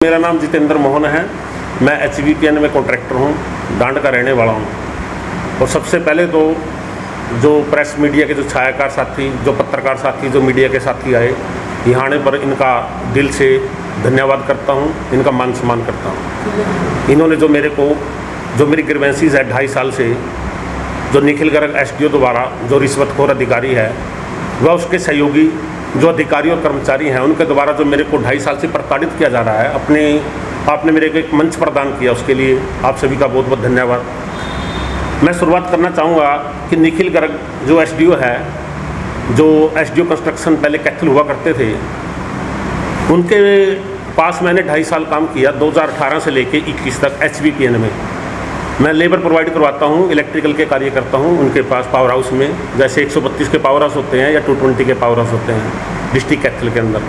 मेरा नाम जितेंद्र मोहन है। मैं HVPN में कॉन्ट्रैक्टर हूँ, डांड का रहने वाला हूँ। और सबसे पहले तो जो प्रेस मीडिया के जो छायाकार साथी, जो पत्रकार साथी, जो मीडिया के साथी आए, यहाँ आने पर इनका दिल से धन्यवाद करता हूँ, इनका मान सम्मान करता हूँ। इन्होंने जो मेरी ग्रीवेंसीज है 2.5 साल से, जो निखिल गर्ग SDO द्वारा जो रिश्वतखोर अधिकारी है वह उसके सहयोगी जो अधिकारी और कर्मचारी हैं उनके द्वारा जो मेरे को 2.5 साल से प्रताड़ित किया जा रहा है, आपने मेरे को एक मंच प्रदान किया, उसके लिए आप सभी का बहुत बहुत धन्यवाद। मैं शुरुआत करना चाहूँगा कि निखिल गर्ग जो SDO है, जो SDO कंस्ट्रक्शन पहले कैथल हुआ करते थे, उनके पास मैंने 2.5 साल काम किया। 2018 से लेके 21 तक HVPN में मैं लेबर प्रोवाइड करवाता हूँ, इलेक्ट्रिकल के कार्य करता हूँ उनके पास पावर हाउस में। जैसे 132 के पावर हाउस होते हैं या 220 के पावर हाउस होते हैं डिस्ट्रिक्ट कैथल के अंदर।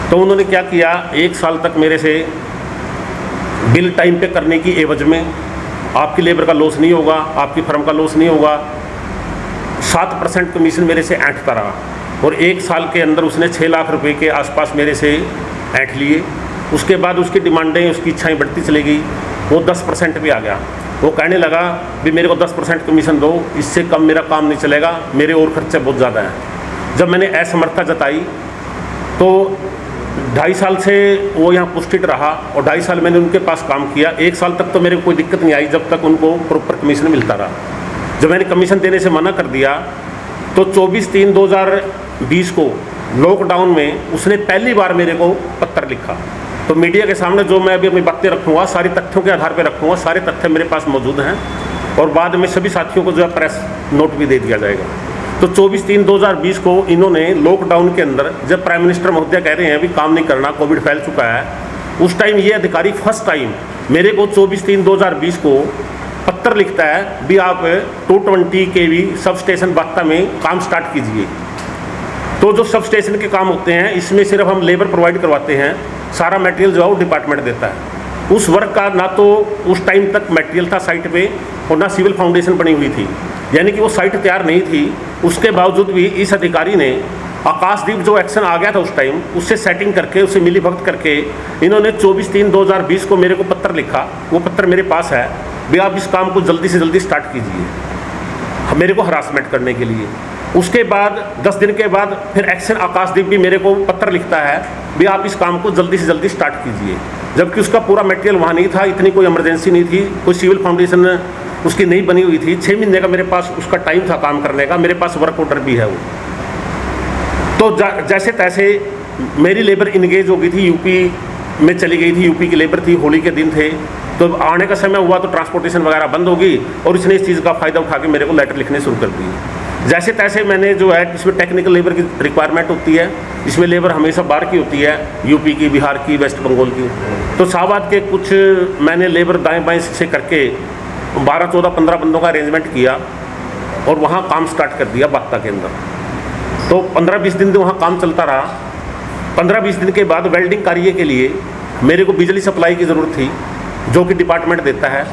तो उन्होंने क्या किया, 1 साल तक मेरे से बिल टाइम पे करने की एवज में आपकी लेबर का लॉस नहीं होगा, आपकी फर्म का लॉस नहीं होगा, 7% कमीशन मेरे से ऐंठता रहा। और 1 साल के अंदर उसने 6 लाख रुपए के आसपास मेरे से ऐंठ लिए। उसके बाद उसकी डिमांडें, उसकी इच्छाएँ बढ़ती चली गई, वो 10% भी आ गया। वो कहने लगा भी मेरे को 10% कमीशन दो, इससे कम मेरा काम नहीं चलेगा, मेरे और खर्चे बहुत ज़्यादा हैं। जब मैंने असमर्थता जताई तो 2.5 साल से वो यहाँ पुष्टित रहा और 2.5 साल मैंने उनके पास काम किया। 1 साल तक तो मेरे को कोई दिक्कत नहीं आई जब तक उनको प्रॉपर कमीशन मिलता रहा। जब मैंने कमीशन देने से मना कर दिया तो 24/3/2020 को लॉकडाउन में उसने पहली बार मेरे को पत्र लिखा। तो मीडिया के सामने जो मैं अभी अपनी बातें रखूँगा सारी तथ्यों के आधार पर रखूँगा, सारे तथ्य मेरे पास मौजूद हैं और बाद में सभी साथियों को जो है प्रेस नोट भी दे दिया जाएगा। तो 24/3/2020 को इन्होंने लॉकडाउन के अंदर, जब प्राइम मिनिस्टर महोदय कह रहे हैं अभी काम नहीं करना, कोविड फैल चुका है, उस टाइम ये अधिकारी फर्स्ट टाइम मेरे को 24/3/2020 को पत्र लिखता है भी आप 220 kV सब स्टेशन बात्ता में काम स्टार्ट कीजिए। तो जो सब स्टेशन के काम होते हैं इसमें सिर्फ हम लेबर प्रोवाइड करवाते हैं, सारा मटेरियल जो है वो डिपार्टमेंट देता है। उस वर्क का ना तो उस टाइम तक मटेरियल था साइट पे और ना सिविल फाउंडेशन बनी हुई थी, यानी कि वो साइट तैयार नहीं थी। उसके बावजूद भी इस अधिकारी ने आकाशदीप जो एक्शन आ गया था उस टाइम, उससे सेटिंग करके, उससे मिलीभगत करके इन्होंने 24/3/2020 को मेरे को पत्र लिखा। वो पत्र मेरे पास है भी आप इस काम को जल्दी से जल्दी स्टार्ट कीजिए, मेरे को हरासमेंट करने के लिए। उसके बाद 10 दिन के बाद फिर एक्शन आकाशदीप भी मेरे को पत्र लिखता है भी आप इस काम को जल्दी से जल्दी स्टार्ट कीजिए, जबकि उसका पूरा मटेरियल वहाँ नहीं था, इतनी कोई इमरजेंसी नहीं थी, कोई सिविल फाउंडेशन उसकी नहीं बनी हुई थी। 6 महीने का मेरे पास उसका टाइम था काम करने का, मेरे पास वर्क ऑर्डर भी है वो। तो जैसे तैसे मेरी लेबर इंगेज हो गई थी, यूपी में चली गई थी, यूपी की लेबर थी, होली के दिन थे, तो आने का समय हुआ तो ट्रांसपोर्टेशन वगैरह बंद हो गई और इसने इस चीज़ का फ़ायदा उठा के मेरे को लेटर लिखने शुरू कर दिए। जैसे तैसे मैंने जो है, इसमें टेक्निकल लेबर की रिक्वायरमेंट होती है, इसमें लेबर हमेशा बाहर की होती है, यूपी की, बिहार की, वेस्ट बंगाल की। तो शाहबाद के कुछ मैंने लेबर दाएं बाएं से करके 12, 14, 15 बंदों का अरेंजमेंट किया और वहाँ काम स्टार्ट कर दिया बात्ता के अंदर। तो 15-20 दिन वहाँ काम चलता रहा। 15-20 दिन के बाद वेल्डिंग कार्य के लिए मेरे को बिजली सप्लाई की ज़रूरत थी, जो कि डिपार्टमेंट देता है,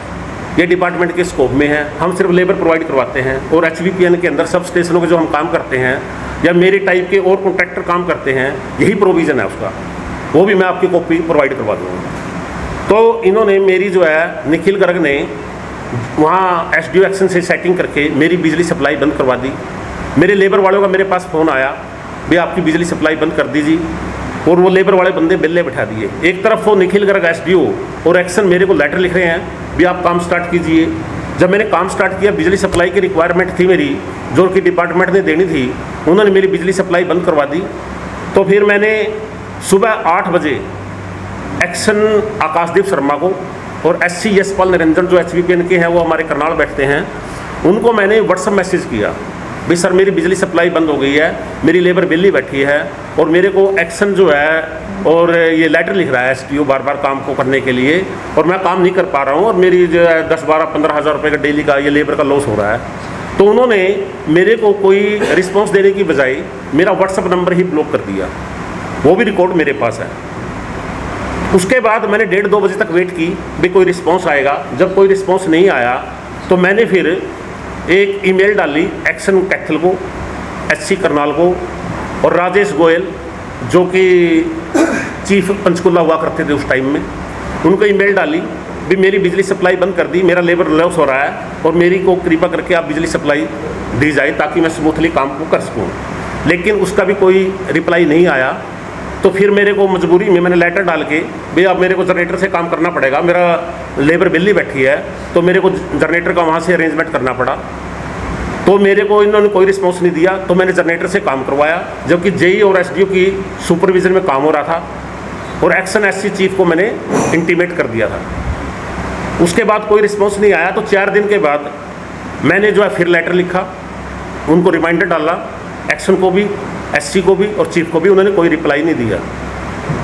ये डिपार्टमेंट के स्कोप में है। हम सिर्फ लेबर प्रोवाइड करवाते हैं और HVPN के अंदर सब स्टेशनों के जो हम काम करते हैं या मेरे टाइप के और कॉन्ट्रैक्टर काम करते हैं, यही प्रोविज़न है उसका, वो भी मैं आपकी कॉपी प्रोवाइड करवा दूँगा। तो इन्होंने मेरी जो है, निखिल गर्ग ने वहाँ SDO एक्शन से सेटिंग करके मेरी बिजली सप्लाई बंद करवा दी। मेरे लेबर वालों का मेरे पास फ़ोन आया भी आपकी बिजली सप्लाई बंद कर दीजिए, और वो लेबर वाले बंदे बिल्ले बैठा दिए। एक तरफ वो निखिल गर्ग SDO और एक्शन मेरे को लेटर लिख रहे हैं भी आप काम स्टार्ट कीजिए। जब मैंने काम स्टार्ट किया, बिजली सप्लाई की रिक्वायरमेंट थी मेरी, जो कि डिपार्टमेंट ने देनी थी, उन्होंने मेरी बिजली सप्लाई बंद करवा दी। तो फिर मैंने सुबह 8 बजे एक्शन आकाशदीप शर्मा को और SC यशपाल निरंजन जो HVPN के हैं, वो हमारे करनाल बैठते हैं, उनको मैंने व्हाट्सअप मैसेज किया भाई सर मेरी बिजली सप्लाई बंद हो गई है, मेरी लेबर बिल्ली बैठी है और मेरे को एक्शन जो है और ये लेटर लिख रहा है SDO बार बार काम को करने के लिए, और मैं काम नहीं कर पा रहा हूँ और मेरी जो है 10, 12, 15 हज़ार रुपये का डेली का ये लेबर का लॉस हो रहा है। तो उन्होंने मेरे को कोई रिस्पॉन्स देने की बजाय मेरा व्हाट्सअप नंबर ही ब्लॉक कर दिया, वो भी रिकॉर्ड मेरे पास है। उसके बाद मैंने 1:30-2 बजे तक वेट की भी कोई रिस्पॉन्स आएगा। जब कोई रिस्पॉन्स नहीं आया तो मैंने फिर एक ईमेल डाली एक्शन कैथल को, SC करनाल को और राजेश गोयल जो कि चीफ पंचकुला हुआ करते थे उस टाइम में, उनको ईमेल डाली भी मेरी बिजली सप्लाई बंद कर दी, मेरा लेबर लॉस हो रहा है और मेरी को कृपा करके आप बिजली सप्लाई दी जाए ताकि मैं स्मूथली काम को कर सकूँ। लेकिन उसका भी कोई रिप्लाई नहीं आया। तो फिर मेरे को मजबूरी में मैंने लेटर डाल के भाई अब मेरे को जनरेटर से काम करना पड़ेगा, मेरा लेबर बिल्ली बैठी है, तो मेरे को जनरेटर का वहाँ से अरेंजमेंट करना पड़ा। तो मेरे को इन्होंने कोई रिस्पॉन्स नहीं दिया, तो मैंने जनरेटर से काम करवाया, जबकि जेई और एसडीओ की सुपरविजन में काम हो रहा था और एक्शन एससी चीफ को मैंने इंटीमेट कर दिया था। उसके बाद कोई रिस्पॉन्स नहीं आया। तो 4 दिन के बाद मैंने जो है फिर लेटर लिखा, उनको रिमाइंडर डाला, एक्शन को भी, एससी को भी और चीफ को भी, उन्होंने कोई रिप्लाई नहीं दिया।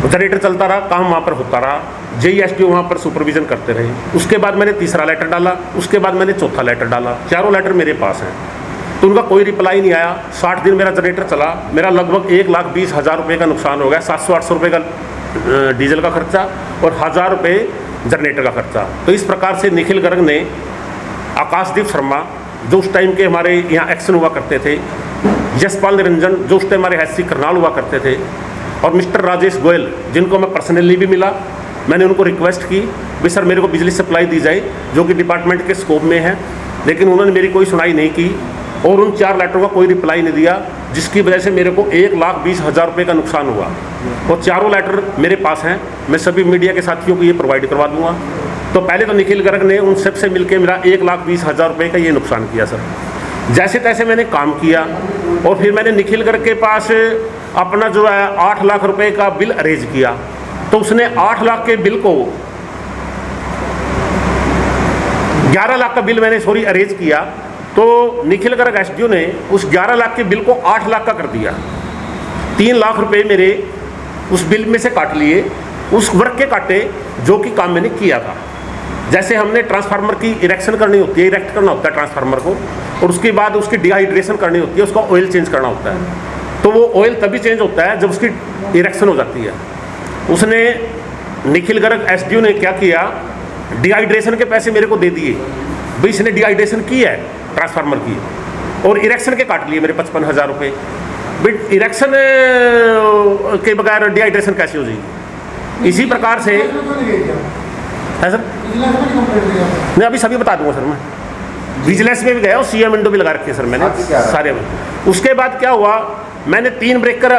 जनरेटर चलता रहा, काम वहाँ पर होता रहा, जेई एसडीओ वहाँ पर सुपरविजन करते रहे। उसके बाद मैंने तीसरा लेटर डाला, उसके बाद मैंने चौथा लेटर डाला, चारों लेटर मेरे पास हैं, तो उनका कोई रिप्लाई नहीं आया। 60 दिन मेरा जनरेटर चला, मेरा लगभग 1,20,000 रुपये का नुकसान हो गया, 700-800 रुपये का डीजल का खर्चा और 1,000 रुपये जनरेटर का खर्चा। तो इस प्रकार से निखिल गर्ग ने आकाशदीप शर्मा जो उस टाइम के हमारे यहाँ एक्शन हुआ करते थे, यशपाल निरंजन जो उस टाइम हमारे एससी करनाल हुआ करते थे, और मिस्टर राजेश गोयल जिनको मैं पर्सनली भी मिला, मैंने उनको रिक्वेस्ट की भी सर मेरे को बिजली सप्लाई दी जाए जो कि डिपार्टमेंट के स्कोप में है, लेकिन उन्होंने मेरी कोई सुनाई नहीं की और उन 4 लेटरों का कोई रिप्लाई नहीं दिया, जिसकी वजह से मेरे को 1,20,000 रुपये का नुकसान हुआ। और चारों लेटर मेरे पास हैं, मैं सभी मीडिया के साथियों को ये प्रोवाइड करवा दूंगा। तो पहले तो निखिल गर्ग ने उन सब से मिलकर मेरा 1,20,000 रुपये का ये नुकसान किया सर। जैसे तैसे मैंने काम किया और फिर मैंने निखिल गर्ग के पास अपना जो है 8 लाख रुपए का बिल अरेंज किया। तो उसने 8 लाख के बिल को 11 लाख का बिल मैंने अरेंज किया। तो निखिल गर्ग एसडीओ ने उस 11 लाख के बिल को 8 लाख का कर दिया। 3 लाख रुपए मेरे उस बिल में से काट लिए, उस वर्क के काटे जो कि काम मैंने किया था। जैसे हमने ट्रांसफार्मर की इरेक्शन करनी होती है, इरेक्ट करना होता है ट्रांसफार्मर को, और उसके बाद उसकी डिहाइड्रेशन करनी होती है, उसका ऑयल चेंज करना होता है। तो वो ऑयल तभी चेंज होता है जब उसकी इरेक्शन हो जाती है। उसने निखिल गर्ग एसडीओ ने क्या किया, डिहाइड्रेशन के पैसे मेरे को दे दिए, भाई इसने डिहाइड्रेशन की है ट्रांसफार्मर की, और इरेक्शन के काट लिए मेरे 55,000 रुपये। बट इरेक्शन के बगैर डिहाइड्रेशन कैसे हो जाएगी? इसी प्रकार से है सर, मैं अभी सभी बता दूंगा सर। मैं विजिलेंस में भी गया और सीएम विंडो भी लगा रखी है सर मैंने सारे में। उसके बाद क्या हुआ, मैंने 3 ब्रेकर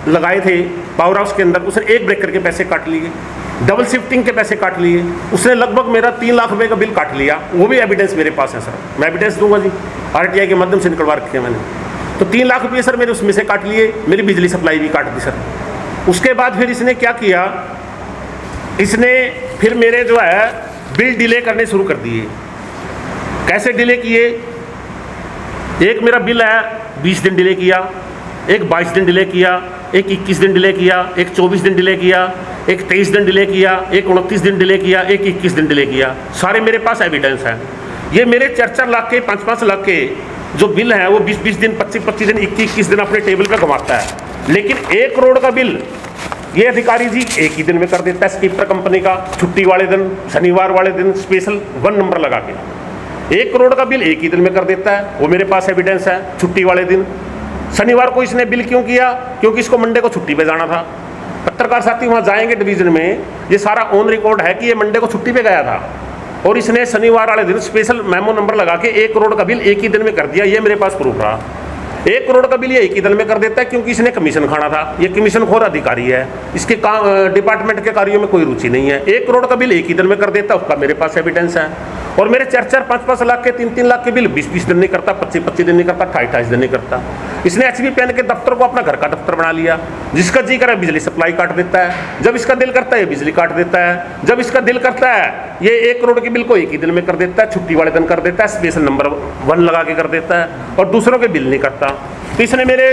लगाए थे पावर हाउस के अंदर, उसने 1 ब्रेकर के पैसे काट लिए, डबल शिफ्टिंग के पैसे काट लिए, उसने लगभग मेरा 3 लाख रुपए का बिल काट लिया। वो भी एविडेंस मेरे पास है सर, मैं एविडेंस दूंगा जी, आरटीआई के माध्यम से निकलवा रखे हैं मैंने। तो 3 लाख रुपये सर मेरे उसमें से काट लिए, मेरी बिजली सप्लाई भी काट दी सर। उसके बाद फिर इसने क्या किया, इसने फिर मेरे जो है बिल डिले करने शुरू कर दिए। कैसे डिले किए, एक मेरा बिल है 20 दिन डिले किया, एक 22 दिन डिले किया, एक 21 दिन डिले किया, एक 24 दिन डिले किया, एक 23 दिन डिले किया, एक 29 दिन डिले किया, एक 21 दिन डिले किया। सारे मेरे पास एविडेंस है। ये मेरे 4-4 लाख के 5-5 लाख के जो बिल हैं वो 20-20 दिन 25-25 दिन 21-21 दिन अपने टेबल पे घुमाता है। लेकिन 1 करोड़ का बिल ये अधिकारी जी एक ही दिन में कर देता है। स्कीपर कंपनी का छुट्टी वाले दिन, शनिवार वाले दिन स्पेशल 1 नंबर लगा के 1 करोड़ का बिल एक ही दिन में कर देता है। वो मेरे पास एविडेंस है। छुट्टी वाले दिन शनिवार को इसने बिल क्यों किया, क्योंकि इसको मंडे को छुट्टी पे जाना था। पत्रकार साथी वहाँ जाएंगे डिवीजन में, ये सारा ऑन रिकॉर्ड है कि ये मंडे को छुट्टी पे गया था और इसने शनिवार वाले दिन स्पेशल मेमो नंबर लगा के 1 करोड़ का बिल एक ही दिन में कर दिया। ये मेरे पास प्रूफ रहा। 1 करोड़ का बिल ये एक ही दिन में कर देता है क्योंकि इसने कमीशन खाना था। ये कमीशन खोर अधिकारी है, इसके काम डिपार्टमेंट के कार्यों में कोई रुचि नहीं है। 1 करोड़ का बिल एक ही दिन में कर देता है, उसका मेरे पास एविडेंस है। और मेरे 4-4, 5-5 लाख के 3-3 लाख के बिल 20-20 दिन नहीं करता, 25-25 दिन नहीं करता, 28-28 दिन नहीं करता। इसने HBPN के दफ्तर को अपना घर का दफ्तर बना लिया। जिसका जी करे बिजली सप्लाई काट देता है, जब इसका दिल करता है ये बिजली काट देता है, जब इसका दिल करता है ये 1 करोड़ के बिल को एक ही दिन में कर देता है, छुट्टी वाले दिन कर देता है, स्पेशल नंबर 1 लगा के कर देता है और दूसरों के बिल नहीं करता। तो इसने मेरे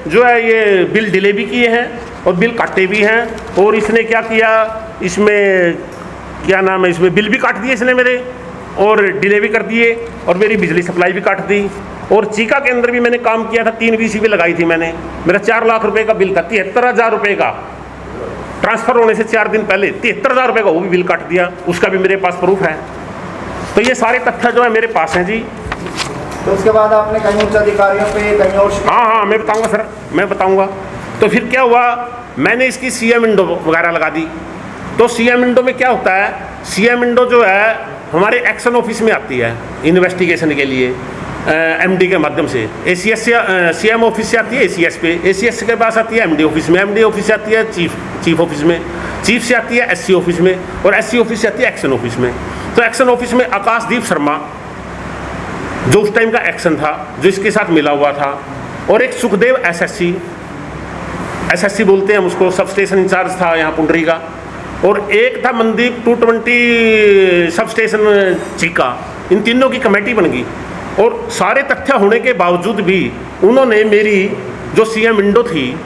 जो है ये बिल डिले भी किए हैं और बिल काटे भी हैं। और इसने क्या किया, इसमें क्या नाम है, इसमें बिल भी काट दिए इसने मेरे और डिले भी कर दिए और मेरी बिजली सप्लाई भी काट दी। और चीका के अंदर भी मैंने काम किया था, 3 VCB लगाई थी मैंने। मेरा 4 लाख रुपए का बिल था, 73,000 रुपये का ट्रांसफ़र होने से 4 दिन पहले 73,000 रुपये का वो भी बिल काट दिया, उसका भी मेरे पास प्रूफ है। तो ये सारे तथ्य जो है मेरे पास हैं जी। तो उसके बाद आपने कहीं उच्च अधिकारियों पे कहीं और? हाँ, मैं बताऊँगा सर, मैं बताऊँगा। तो फिर क्या हुआ, मैंने इसकी सीएम विंडो वगैरह लगा दी। तो सीएम विंडो में क्या होता है, सीएम विंडो जो है हमारे एक्शन ऑफिस में आती है इन्वेस्टिगेशन के लिए, एमडी के माध्यम से। एसीएस से सीएम ऑफिस से आती है एसीएस पे, एसीएस के पास आती है एमडी ऑफिस में, एमडी ऑफिस से आती है चीफ ऑफिस में, चीफ से आती है एससी ऑफिस में, और एससी ऑफिस से आती है एक्शन ऑफिस में। तो एक्शन ऑफिस में आकाशदीप शर्मा जो उस टाइम का एक्शन था, जो इसके साथ मिला हुआ था, और एक सुखदेव एसएससी बोलते हैं हम उसको, सब स्टेशन इंचार्ज था यहाँ पुंडरी का, और एक था मनदीप 220 सब स्टेशन चीका। इन तीनों की कमेटी बन गई, और सारे तथ्य होने के बावजूद भी उन्होंने मेरी जो सीएम विंडो थी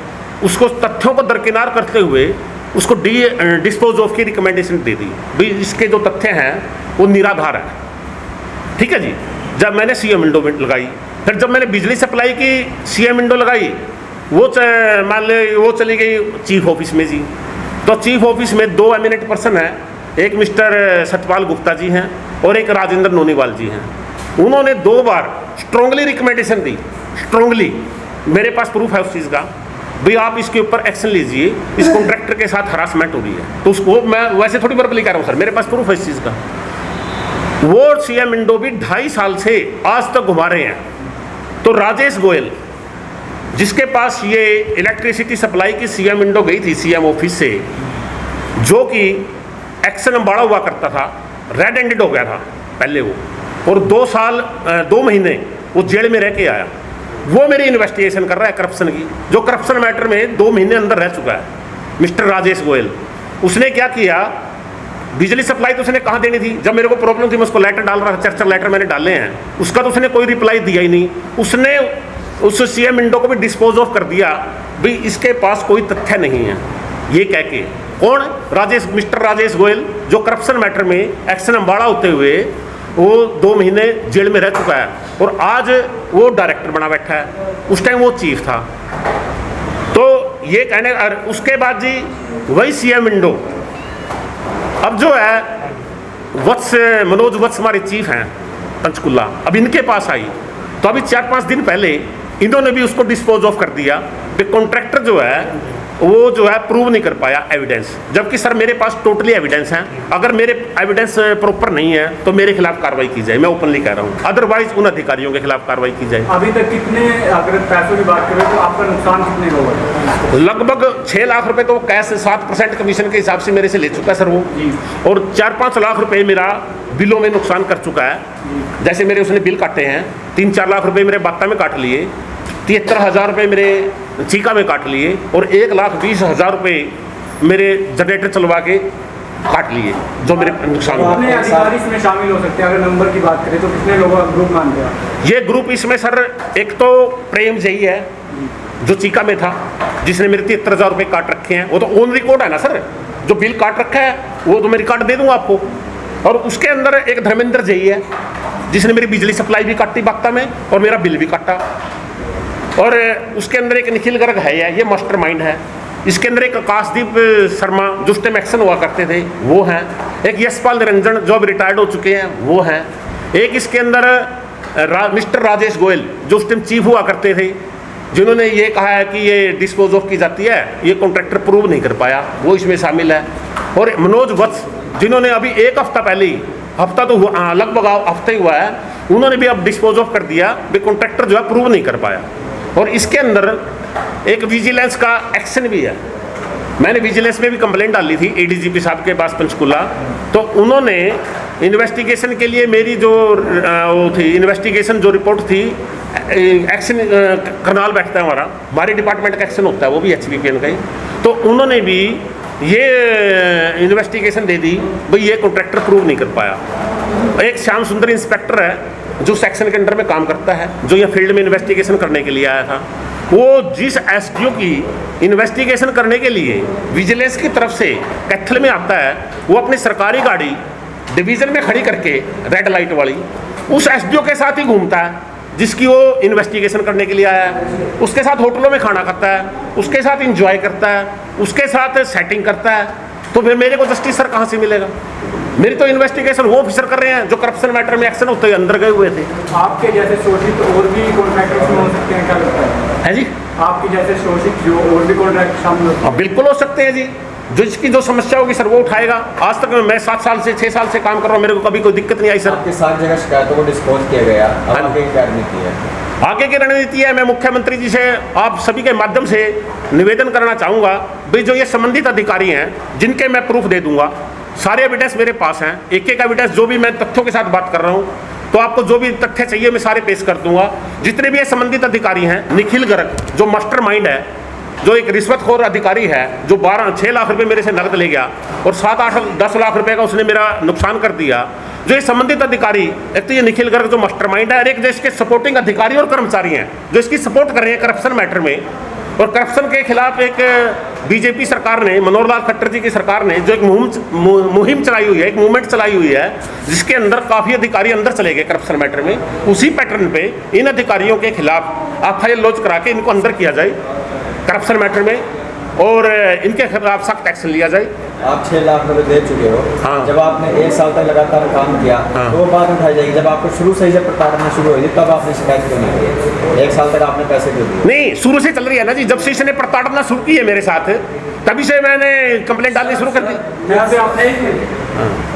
उसको तथ्यों को दरकिनार करते हुए उसको डिस्पोज ऑफ की रिकमेंडेशन दे दी, भाई इसके जो तथ्य हैं वो निराधार है। ठीक है जी। जब मैंने सीएम विंडो लगाई, फिर जब मैंने बिजली सप्लाई की सीएम विंडो लगाई, वो मान ले वो चली गई चीफ ऑफिस में जी। तो चीफ ऑफिस में 2 एमिनेंट पर्सन हैं, एक मिस्टर सतपाल गुप्ता जी हैं और एक राजेंद्र नोनीवाल जी हैं। उन्होंने 2 बार स्ट्रांगली रिकमेंडेशन दी, स्ट्रांगली, मेरे पास प्रूफ है उस चीज़ का, भाई आप इसके ऊपर एक्शन लीजिए, इस कॉन्ट्रैक्टर के साथ हरासमेंट हो रही है। तो उसको मैं वैसे थोड़ी वर्बली कह रहा हूँ सर, मेरे पास प्रूफ है इस चीज़ का। वो सीएम विंडो भी 2.5 साल से आज तक घुमा रहे हैं। तो राजेश गोयल जिसके पास ये इलेक्ट्रिसिटी सप्लाई की सीएम विंडो गई थी सीएम ऑफिस से, जो कि एक्शन अम्बाड़ा हुआ करता था, रेड हैंडेड हो गया था पहले वो, और 2 साल 2 महीने वो जेल में रह के आया। वो मेरी इन्वेस्टिगेशन कर रहा है करप्शन की, जो करप्शन मैटर में 2 महीने अंदर रह चुका है मिस्टर राजेश गोयल। उसने क्या किया, बिजली सप्लाई तो उसने कहाँ देनी थी, जब मेरे को प्रॉब्लम थी मैं उसको लेटर डाल रहा था, 4 लेटर मैंने डाले हैं, उसका तो उसने कोई रिप्लाई दिया ही नहीं। उसने उस सीएम विंडो को भी डिस्पोज ऑफ कर दिया, भाई इसके पास कोई तथ्य नहीं है, ये कह के। कौन? मिस्टर राजेश गोयल, जो करप्शन मैटर में एक्शन अम्बाड़ा होते हुए वो 2 महीने जेल में रह चुका है, और आज वो डायरेक्टर बना बैठा है, उस टाइम वो चीफ था। तो ये कहने, उसके बाद जी वही सीएम विंडो अब जो है मनोज वत्स हमारे चीफ हैं पंचकुला, अब इनके पास आई। तो अभी 4-5 दिन पहले इन्होंने भी उसको डिस्पोज ऑफ कर दिया, कॉन्ट्रैक्टर जो है वो जो है प्रूव नहीं कर पाया एविडेंस, जबकि सर मेरे पास टोटली एविडेंस हैं। अगर मेरे एविडेंस प्रॉपर नहीं है तो मेरे खिलाफ कार्रवाई की जाए, मैं ओपनली कह रहा हूँ, अदरवाइज उन अधिकारियों के खिलाफ कार्रवाई की जाए। अभी तक कितने, अगर पैसों की बात करें तो आपका नुकसान कितने का हुआ? लगभग 6 लाख रुपए तो कैश 7% कमीशन के हिसाब से मेरे से ले चुका है सर वो, और 4-5 लाख रुपए मेरा बिलों में नुकसान कर चुका है। जैसे मेरे उसने बिल काटे हैं, 3-4 लाख रुपए मेरे बाता में काट लिए, 73,000 रुपये मेरे चीका में काट लिए, और 1,20,000 रुपये मेरे जनरेटर चलवा के काट लिए, जो मेरे नुकसान हुआ। कितने अधिकारी इसमें शामिल हो सकते हैं? अगर नंबर की बात करें तो कितने लोगों का ग्रुप मानते हैं? ये ग्रुप इसमें सर, एक तो प्रेम जही है जो चीका में था, जिसने मेरे 73,000 रुपये काट रखे हैं, वो तो ऑन रिकॉर्ड है ना सर, जो बिल काट रखा है वो तो मैं रिकॉर्ड दे दूंगा आपको। और उसके अंदर एक धर्मेंद्र जही है, जिसने मेरी बिजली सप्लाई भी काटी बागता में और मेरा बिल भी काटा। और उसके अंदर एक निखिल गर्ग है, ये मास्टरमाइंड है। इसके अंदर एक आकाशदीप शर्मा जो उस टाइम एक्शन हुआ करते थे वो हैं, एक यशपाल निरंजन जो अब रिटायर्ड हो चुके हैं वो हैं, एक इसके अंदर मिस्टर राजेश गोयल जो उस टाइम चीफ हुआ करते थे, जिन्होंने ये कहा है कि ये डिस्पोज ऑफ की जाती है, ये कॉन्ट्रैक्टर प्रूव नहीं कर पाया, वो इसमें शामिल है। और मनोज वत्स जिन्होंने अभी 1 हफ्ता पहले ही, हफ्ता तो हुआ, लगभग हफ्ता ही हुआ है, उन्होंने भी अब डिस्पोज ऑफ कर दिया, भी कॉन्ट्रैक्टर जो है प्रूव नहीं कर पाया। और इसके अंदर एक विजिलेंस का एक्शन भी है। मैंने विजिलेंस में भी कंप्लेंट डाली थी एडीजीपी साहब के पास पंचकुला, तो उन्होंने इन्वेस्टिगेशन के लिए मेरी जो वो थी इन्वेस्टिगेशन जो रिपोर्ट थी, एक्शन करनाल बैठता है हमारे डिपार्टमेंट का एक्शन होता है, वो भी HVPN का ही, तो उन्होंने भी ये इन्वेस्टिगेशन दे दी, भाई ये कॉन्ट्रैक्टर प्रूव नहीं कर पाया। एक श्याम सुंदर इंस्पेक्टर है जो सेक्शन के अंडर में काम करता है, जो यहाँ फील्ड में इन्वेस्टिगेशन करने के लिए आया था, वो जिस SDO की इन्वेस्टिगेशन करने के लिए विजिलेंस की तरफ से कैथल में आता है, वो अपनी सरकारी गाड़ी डिवीज़न में खड़ी करके रेड लाइट वाली उस SDO के साथ ही घूमता है जिसकी वो इन्वेस्टिगेशन करने के लिए आया है। उसके साथ होटलों में खाना खाता है, उसके साथ इंजॉय करता है, उसके साथ सेटिंग करता है, तो फिर मेरे को जस्टिस सर कहाँ से मिलेगा? मेरी तो इन्वेस्टिगेशन वो ऑफिसर कर रहे हैं जो करप्शन मैटर में एक्शन होते हुए अंदर गए हुए थे। आपके जैसे शोषित और भी कॉन्ट्रैक्टर्स हो सकते हैं, क्या लगता है? जी आपकी जैसे शोषित जो और भी कॉन्ट्रैक्ट शामिल होते हैं? बिल्कुल हो सकते हैं जी, जो इसकी जो समस्या होगी सर वो उठाएगा। आज तक मैं 7 साल से 6 साल से काम कर रहा हूँ, मेरे को कभी कोई दिक्कत नहीं आई सर। आपके 7 जगह शिकायतों को डिस्पोज किया गया, अब हाँ। आगे क्या रणनीति है? आगे की रणनीति है, मैं मुख्यमंत्री जी से आप सभी के माध्यम से निवेदन करना चाहूँगा भाई, जो ये संबंधित अधिकारी हैं जिनके मैं प्रूफ दे दूंगा, सारे एविडेंस मेरे पास हैं, एक एक एविडेंस जो भी मैं तथ्यों के साथ बात कर रहा हूँ, तो आपको जो भी तथ्य चाहिए मैं सारे पेश कर दूंगा। जितने भी ये संबंधित अधिकारी हैं, निखिल गर्ग जो मास्टरमाइंड है, जो एक रिश्वतखोर अधिकारी है, जो 6 लाख रुपए मेरे से नकद ले गया और 7, 8, 10 लाख रुपए का उसने मेरा नुकसान कर दिया, जो ये संबंधित अधिकारी, एक तो ये निखिल गर्ग जो मास्टरमाइंड है, और एक जो इसके सपोर्टिंग अधिकारी और कर्मचारी हैं जो इसकी सपोर्ट कर रहे हैं करप्शन मैटर में। और करप्शन के खिलाफ एक बीजेपी सरकार ने, मनोहर लाल खट्टर जी की सरकार ने जो एक मुहिम चलाई हुई है, एक मूवमेंट चलाई हुई है, जिसके अंदर काफ़ी अधिकारी अंदर चले गए करप्शन मैटर में, उसी पैटर्न पे इन अधिकारियों के खिलाफ FIR लॉन्च करा के इनको अंदर किया जाए करप्शन मैटर में, और इनके खिलाफ सख्त एक्शन लिया जाए। आप 6 लाख रुपए दे चुके हो, हाँ। जब आपने 1 साल तक लगातार काम किया, हाँ। तो वो बात उठाई जाएगी। जब आपको शुरू से ही जब प्रताड़ना शुरू हुई तब आपने शिकायत क्यों नहीं की? 1 साल तक आपने पैसे क्यों दिए? नहीं, शुरू से चल रही है ना जी, जब से इसने प्रताड़ना शुरू की है मेरे साथ, तभी से मैंने कंप्लेंट डालनी शुरू कर दी। जैसे आपने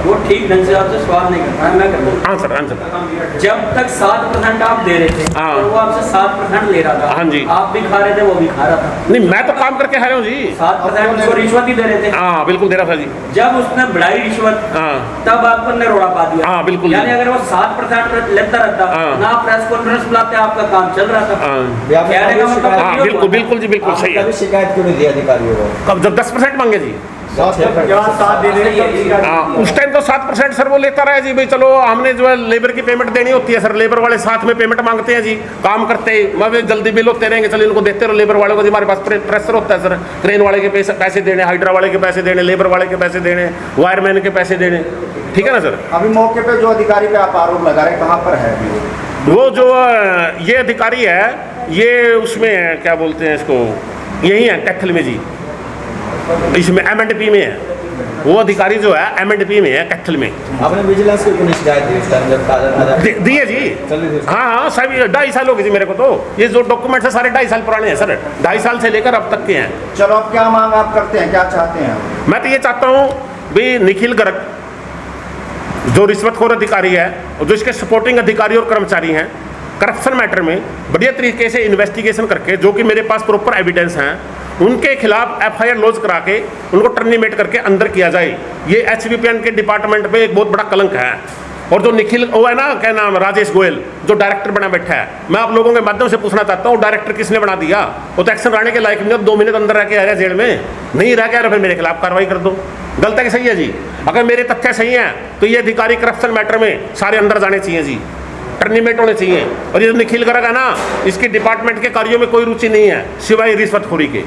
वो ठीक ढंग से आपसे सवाल नहीं कर पाया, मैं कर दूँ। हाँ सर, हाँ सर। जब तक 7% आप दे रहे थे, हाँ। तो वो आपसे 7% ले रहा था। हाँ जी। आप भी खा रहे थे, वो भी खा रहा था। नहीं, मैं तो काम करके आ रहा हूँ जी। 7% उसको रिश्वत ही दे रहे थे। हाँ बिल्कुल दे रहा था जी। जब उसने बढ़ाई रिश्वत, हाँ तब आपको नरोड़ा पा दिया। हाँ, बिल्कुल। यानी अगर वो 7% लेता रहता, हाँ। ना प्रेस कॉन्फ्रेंस बुलाते, आपका काम चल रहा था। हाँ भी आपने कहने का कभी मतलब शिकायत- हाँ, ये हुआ बिल्कुल ना। बिल्कुल जी, बिल्कुल सही आपने है। कभी शिकायत क्यों नहीं दी अधिकारियों को? कब जब 10% मांगे जी, जहाँ साथ दे रहे हैं हाँ उस टाइम तो 7% सर वो लेता रहा जी, भाई चलो हमने जो है लेबर की पेमेंट देनी होती है सर, लेबर वाले साथ में पेमेंट मांगते हैं जी, काम करते मैं भी जल्दी बिल होते रहेंगे, चलो इनको देते रहो लेबर वालों को जी, हमारे पास प्रेशर होता है सर, क्रेन वाले के पैसे देने, हाइड्रा वाले के पैसे देने, लेबर वाले के पैसे देने, वायरमैन के पैसे देने, ठीक है ना सर। अभी मौके पे जो अधिकारी पे आप आरोप लगा रहे हैं, कहाँ पर है अभी वो जो ये अधिकारी है, ये उसमें है, क्या बोलते हैं इसको, यही है कैथल में जी, इसमें M&P में है वो अधिकारी, जो है M&P में है कैथल में। आपने विजिलेंस को क्यों नहीं शिकायत दी उस टाइम जब ताजा दिए जी। चल रही थी? हाँ हाँ साहब, 2.5 साल हो गए जी मेरे को, तो ये जो डॉक्यूमेंट्स है सारे 2.5 साल पुराने हैं सर, 2.5 साल से लेकर अब तक के हैं। चलो अब क्या मांग आप करते हैं, क्या चाहते हैं? मैं तो ये चाहता हूँ भाई, निखिल गर्ग जो रिश्वतखोर अधिकारी है और जो इसके सपोर्टिंग अधिकारी और कर्मचारी हैं, करप्शन मैटर में बढ़िया तरीके से इन्वेस्टिगेशन करके, जो कि मेरे पास प्रॉपर एविडेंस हैं, उनके खिलाफ FIR लॉन्च करा के उनको टर्मिनेट करके अंदर किया जाए। ये HVPN के डिपार्टमेंट पे एक बहुत बड़ा कलंक है। और जो निखिल, वो है ना, क्या नाम, राजेश गोयल जो डायरेक्टर बना बैठा है, मैं आप लोगों के माध्यम से पूछना चाहता हूँ, डायरेक्टर किसने बना दिया? वो तो एक्शन लाने के लायक नहीं, 2 मिनट अंदर रह के आ गया जेल में, नहीं रह गया, फिर मेरे खिलाफ कार्रवाई कर दो। गलत है कि सही है जी? अगर मेरे तथ्य सही हैं तो ये अधिकारी करप्शन मैटर में सारे अंदर जाने चाहिए जी, टर्मिनेट होने चाहिए। और ये जो निखिल गर्ग है ना, इसकी डिपार्टमेंट के कार्यों में कोई रुचि नहीं है सिवाय रिश्वतखोरी के।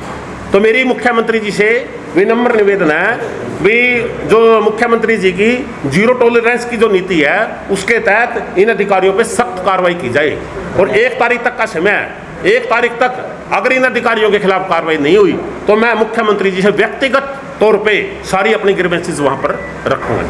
तो मेरी मुख्यमंत्री जी से विनम्र निवेदन है भी, जो मुख्यमंत्री जी की 0 टॉलरेंस की जो नीति है, उसके तहत इन अधिकारियों पे सख्त कार्रवाई की जाए। और 1 तारीख तक का समय है, 1 तारीख तक अगर इन अधिकारियों के खिलाफ कार्रवाई नहीं हुई तो मैं मुख्यमंत्री जी से व्यक्तिगत तौर पे सारी अपनी ग्रीवेंसेस वहाँ पर रखूँगा।